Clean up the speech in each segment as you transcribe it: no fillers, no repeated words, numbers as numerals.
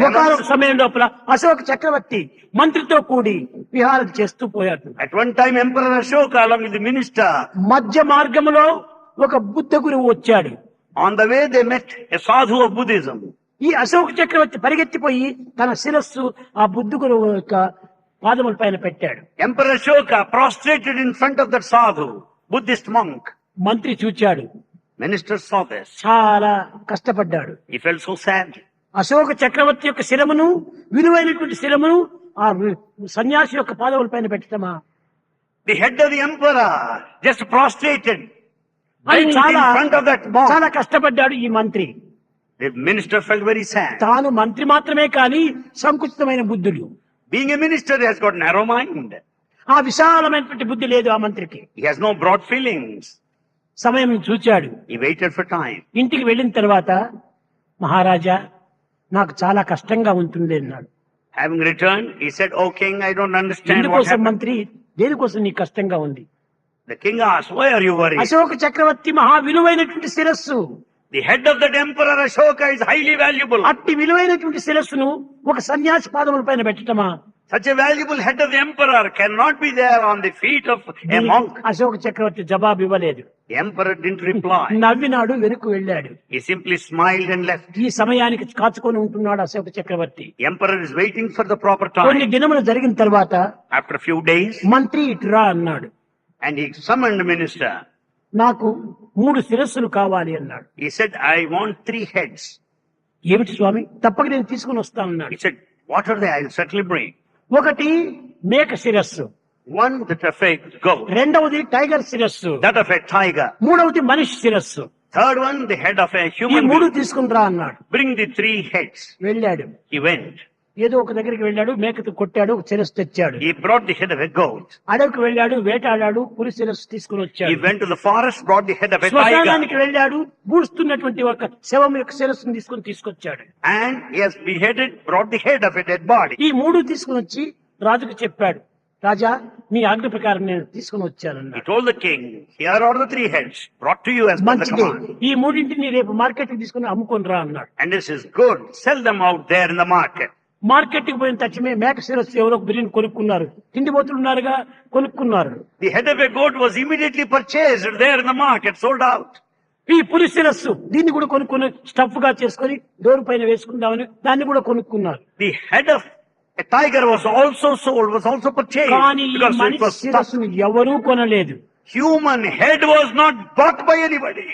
ఒకనొక సమయం లోపల అశోక చక్రవర్తి మంత్రితో కూడి విహారం చేస్తూ పోయాడు. At one time, Emperor Ashoka, along with the minister, మధ్య మార్గములో ఒక బుద్ధ గురువు వచ్చాడు. on the way they met a sadhu of Buddhism. ఈ అశోక చక్రవర్తి పరిగెత్తిపోయి తన శిరస్సు ఆ బుద్ధ గురువు యొక్క పాదముల పైన పెట్టాడు. Emperor Ashoka prostrated in front of that sadhu, Buddhist monk. మంత్రి చూచాడు, Minister saw this. చాలా కష్టపడ్డాడు. He felt so sad. Ashoka చక్రవర్తి యొక్క శిరమును, విలువైనటువంటి శిరమును ఆ సన్యాసి యొక్క పాదముల పైన పెట్టటమా? The head of the emperor just prostrated అని in చాలా front of that monk. చాలా కష్టపడ్డాడు ఈ మంత్రి. The minister felt very sad. తాను మంత్రి మాత్రమే కాని సంకుచితమైన బుద్ధులు. Being a minister, he has got narrow mind. ఆ విశాలమైనటువంటి బుద్ధి లేదు ఆ మంత్రికి. He has no broad feelings. సమయం చూచాడు. He waited for time. ఇంటికి వెళ్ళిన తర్వాత, మహారాజా నాకు చాలా కష్టంగా ఉంటుంది అన్నాడు. Having returned, he said, "O king, I don't understand what ఎందుకోసం happened." మంత్రి, దేనికోసం నీకు కష్టంగా ఉంది? The king asked, "Why are you worried?" Ashoka చక్రవర్తి మహా విలువైనటువంటి శిరస్సు. The head of that emperor Ashoka is highly valuable. అట్టి విలువైనటువంటి శిరస్సును ఒక సన్యాసి పాదముల పైన పెట్టటమా? Such a valuable head of the emperor cannot be there on the feet of a monk. Ashoka చక్రవర్తి జవాబు ఇవ్వలేదు. The emperor didn't reply. నవ్వినాడు, వెనుక వెళ్ళాడు. He simply smiled and left. ఈ సమయానికి కాచుకొని ఉంటున్నాడు అశోక చక్రవర్తి. The emperor is waiting for the proper కొన్ని time. దినములు జరిగిన తర్వాత After a few days, మంత్రి ఇటురా అన్నాడు. and he summoned the minister. నాకు 3 శిరస్సులు కావాలి అన్నాడు. He said, "I want 3 heads." ఏమిటి స్వామి? తప్పక నేను తీసుకుని వస్తానన్నాడు. He said, "What are they? I'll certainly bring." ఒకటి మేక శిరస్సు, One that of a goat, రెండవది టైగర్ శిరస్సు, that of a tiger. మూడవది మనిషి శిరస్సు. Third one, the head of a ఈ human 3 being. తీసుకుని రా అన్నాడు. Bring the 3 heads. వెళ్ళాడు. He went. ఏదో ఒక దగ్గరికి వెళ్ళాడు, మేకతో కొట్టాడు, ఒక శిరస్సు తెచ్చాడు. He brought the head of a goat. అడవికి వెళ్ళాడు, వేటాడాడు, పులి శిరస్సు తీసుకుని He వచ్చాడు. went to the forest, brought the head of a శ్మశానానికి tiger. వెళ్ళాడు, బూడుస్తున్నటువంటి ఒక శవం యొక్క శిరస్సును తీసుకొచ్చాడు. And he has beheaded, brought the head of a dead body. ఈ 3 తీసుకుని వచ్చి రాజుకు చెప్పాడు. రాజా, మీ ఆజ్ఞ ప్రకారం నేను తీసుకుని He వచ్చానన్నాడు. told the king, "Here are the 3 heads brought to you as per the మంచిది, command. ఈ 3ని రేపు మార్కెట్ కి తీసుకుని అమ్ముకొని రా అన్నాడు. And this is good. Sell them out there in the market." Market కి పోయిన తక్షణమే మేక శిరస్సు ఎవరో బిర్యానీ కొనుక్కున్నారు. తిండిపోతులు ఉన్నారుగా, కొనుక్కున్నారు. The head of a goat was immediately purchased there in the market, sold out. ఈ పులి శిరస్సు, దీన్ని కూడా కొనుక్కుని స్టఫ్ గా చేసుకుని డోర్ పైన వేసుకుందామని దాన్ని కూడా కొనుక్కున్నారు. The head of a tiger was also sold, was also purchased. కానీ ఈ Because it మనిషి was stuffed. శిరస్సును ఎవరూ కొనలేదు. Human head was not bought by anybody.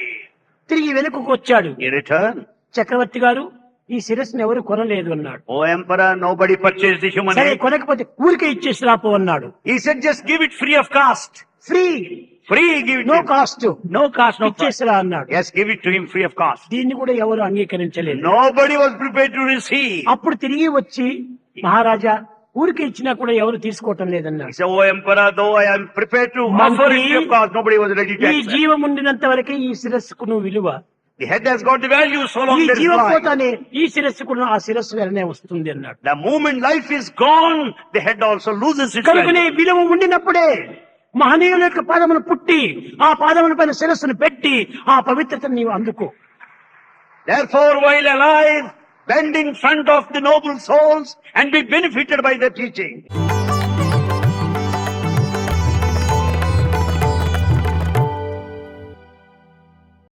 తిరిగి వెనుకకు వచ్చాడు. He returned. చక్రవర్తి గారు, ఈ శిరస్సును ఎవరు కొనలేదు అన్నాడు. "O emperor, nobody purchased the human సరే, head." కొనకపోతే ఊరికే ఇచ్చేసి రాపో అన్నాడు. He said, "Just give it free of cost." Free, Free, give it no to him. Cost, No cost, no cost. ఇచ్చేసి రా అన్నాడు. Yes, give it to him free of cost. దీన్ని కూడా ఎవరు అంగీకరించలేదు. Nobody was prepared to receive. అప్పుడు తిరిగి వచ్చి, మహారాజా, ఊరికే ఇచ్చినా కూడా ఎవరు తీసుకోవటం He లేదన్నాడు. said, "O emperor, though I am prepared to offer మంత్రి, it free of cost, nobody was ready to ఈ accept." జీవం ఉండినంత వరకే ఈ శిరస్సుకు నువ్వు విలువ. The head has got the value so long ఈ there is జీవం life. పోతానే ఈ శిరస్సుకు ఆ శిరస్సు వెలనే వస్తుంది అన్నాడు. The moment life is gone, the head also loses its కనుకనే value. విలువ ఉండినప్పుడే మహనీయుల యొక్క పాదమును పుట్టి ఆ పాదముల పైన శిరస్సును పెట్టి ఆ పవిత్రతను నీవు అందుకో. Therefore, while alive, bend in front of the noble souls and be benefited by their teaching.